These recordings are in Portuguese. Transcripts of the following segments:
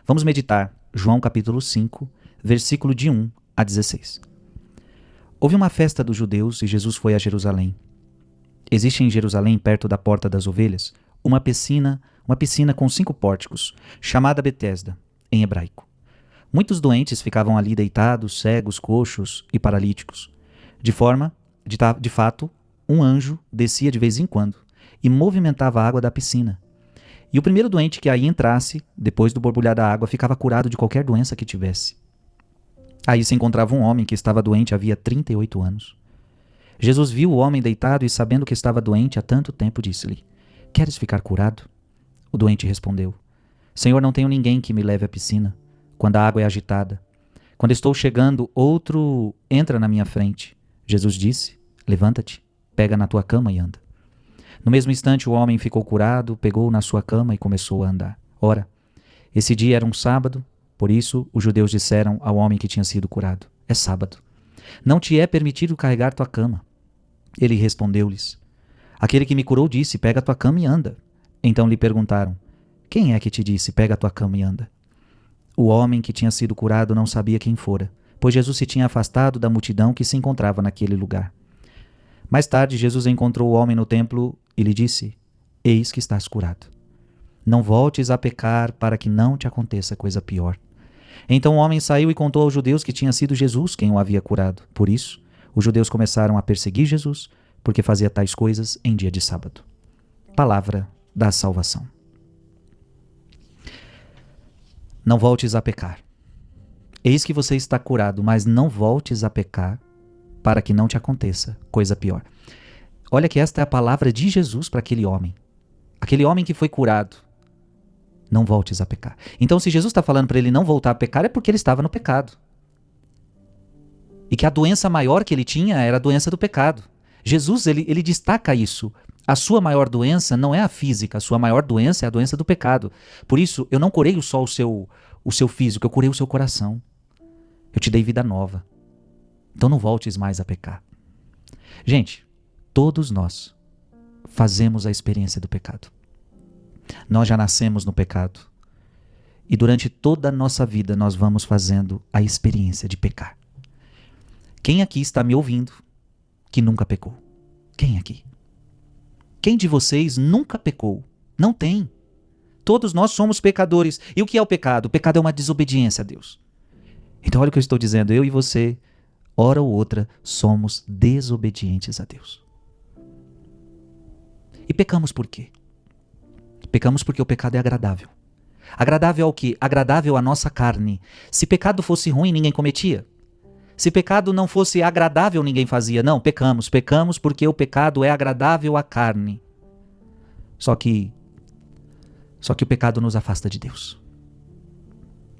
Vamos meditar João capítulo 5, versículo de 1 a 16. Houve uma festa dos judeus e Jesus foi a Jerusalém. Existe em Jerusalém, perto da Porta das Ovelhas, uma piscina com 5 pórticos, chamada Betesda, em hebraico. Muitos doentes ficavam ali deitados, cegos, coxos e paralíticos. De fato, um anjo descia de vez em quando e movimentava a água da piscina. E o primeiro doente que aí entrasse, depois do borbulhar da água, ficava curado de qualquer doença que tivesse. Aí se encontrava um homem que estava doente havia 38 anos. Jesus viu o homem deitado e, sabendo que estava doente há tanto tempo, disse-lhe: "Queres ficar curado?" O doente respondeu: "Senhor, não tenho ninguém que me leve à piscina quando a água é agitada. Quando estou chegando, outro entra na minha frente." Jesus disse: "Levanta-te, pega na tua cama e anda." No mesmo instante o homem ficou curado, pegou na sua cama e começou a andar. Ora, esse dia era um sábado, por isso os judeus disseram ao homem que tinha sido curado: "É sábado. Não te é permitido carregar tua cama." Ele respondeu-lhes: "Aquele que me curou disse: pega a tua cama e anda." Então lhe perguntaram: "Quem é que te disse: pega a tua cama e anda?" O homem que tinha sido curado não sabia quem fora, pois Jesus se tinha afastado da multidão que se encontrava naquele lugar. Mais tarde, Jesus encontrou o homem no templo e lhe disse: "Eis que estás curado. Não voltes a pecar para que não te aconteça coisa pior." Então o homem saiu e contou aos judeus que tinha sido Jesus quem o havia curado. Por isso, os judeus começaram a perseguir Jesus, porque fazia tais coisas em dia de sábado. Palavra da salvação. Não voltes a pecar. Eis que você está curado, mas não voltes a pecar para que não te aconteça coisa pior. Olha que esta é a palavra de Jesus para aquele homem que foi curado. Não voltes a pecar. Então, se Jesus está falando para ele não voltar a pecar, é porque ele estava no pecado. E que a doença maior que ele tinha era a doença do pecado. Jesus, ele destaca isso. A sua maior doença não é a física, a sua maior doença é a doença do pecado. Por isso, eu não curei só o seu físico, eu curei o seu coração. Eu te dei vida nova. Então não voltes mais a pecar. Gente, todos nós fazemos a experiência do pecado. Nós já nascemos no pecado. E durante toda a nossa vida nós vamos fazendo a experiência de pecar. Quem aqui está me ouvindo que nunca pecou? Quem aqui? Quem de vocês nunca pecou? Não tem. Todos nós somos pecadores. E o que é o pecado? O pecado é uma desobediência a Deus. Então olha o que eu estou dizendo. Eu e você, hora ou outra, somos desobedientes a Deus. E pecamos por quê? Pecamos porque o pecado é agradável. Agradável ao quê? Agradável à nossa carne. Se pecado fosse ruim, ninguém cometia. Se pecado não fosse agradável, ninguém fazia. Não, pecamos. Pecamos porque o pecado é agradável à carne. Só que o pecado nos afasta de Deus.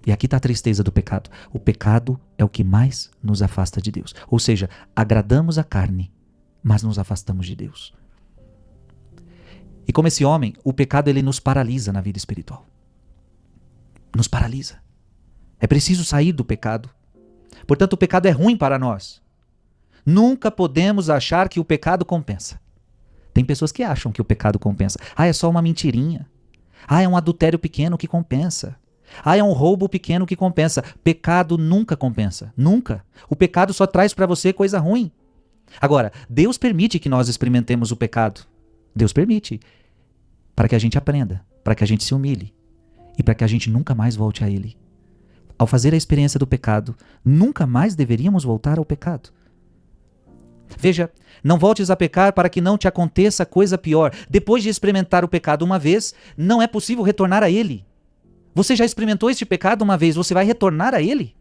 E aqui está a tristeza do pecado. O pecado é o que mais nos afasta de Deus. Ou seja, agradamos a carne, mas nos afastamos de Deus. E como esse homem, o pecado ele nos paralisa na vida espiritual. Nos paralisa. É preciso sair do pecado. Portanto, o pecado é ruim para nós. Nunca podemos achar que o pecado compensa. Tem pessoas que acham que o pecado compensa. É só uma mentirinha. É um adultério pequeno que compensa. É um roubo pequeno que compensa. Pecado nunca compensa. Nunca. O pecado só traz para você coisa ruim. Agora, Deus permite que nós experimentemos o pecado. Deus permite. Para que a gente aprenda. Para que a gente se humilhe. E para que a gente nunca mais volte a Ele. Ao fazer a experiência do pecado, nunca mais deveríamos voltar ao pecado. Veja, não voltes a pecar para que não te aconteça coisa pior. Depois de experimentar o pecado uma vez, não é possível retornar a ele. Você já experimentou este pecado uma vez, você vai retornar a ele?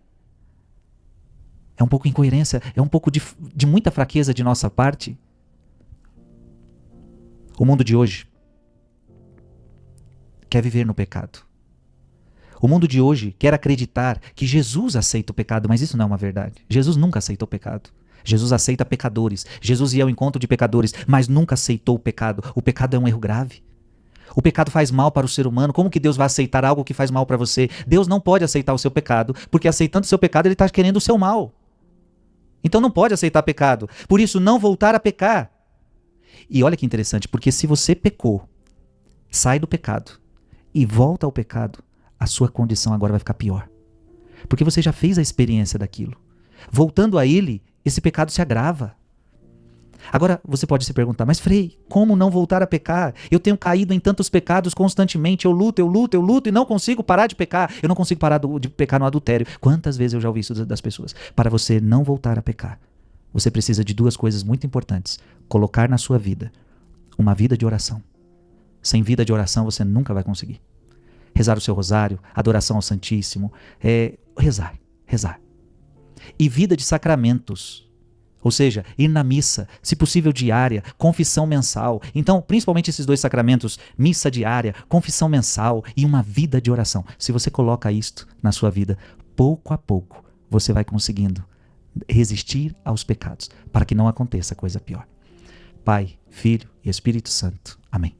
É um pouco incoerência, é um pouco de muita fraqueza de nossa parte. O mundo de hoje quer viver no pecado. O mundo de hoje quer acreditar que Jesus aceita o pecado, mas isso não é uma verdade. Jesus nunca aceitou o pecado. Jesus aceita pecadores. Jesus ia ao encontro de pecadores, mas nunca aceitou o pecado. O pecado é um erro grave. O pecado faz mal para o ser humano. Como que Deus vai aceitar algo que faz mal para você? Deus não pode aceitar o seu pecado, porque aceitando o seu pecado, Ele está querendo o seu mal. Então não pode aceitar pecado. Por isso, não voltar a pecar. E olha que interessante, porque se você pecou, sai do pecado e volta ao pecado, a sua condição agora vai ficar pior. Porque você já fez a experiência daquilo. Voltando a ele, esse pecado se agrava. Agora, você pode se perguntar, mas Frei, como não voltar a pecar? Eu tenho caído em tantos pecados constantemente, eu luto e não consigo parar de pecar. Eu não consigo parar de pecar no adultério. Quantas vezes eu já ouvi isso das pessoas? Para você não voltar a pecar, você precisa de duas coisas muito importantes. Colocar na sua vida uma vida de oração. Sem vida de oração você nunca vai conseguir. Rezar o seu rosário, adoração ao Santíssimo, rezar. E vida de sacramentos. Ou seja, ir na missa, se possível diária, confissão mensal. Então, principalmente esses dois sacramentos, missa diária, confissão mensal e uma vida de oração. Se você coloca isto na sua vida, pouco a pouco, você vai conseguindo resistir aos pecados, para que não aconteça coisa pior. Pai, Filho e Espírito Santo. Amém.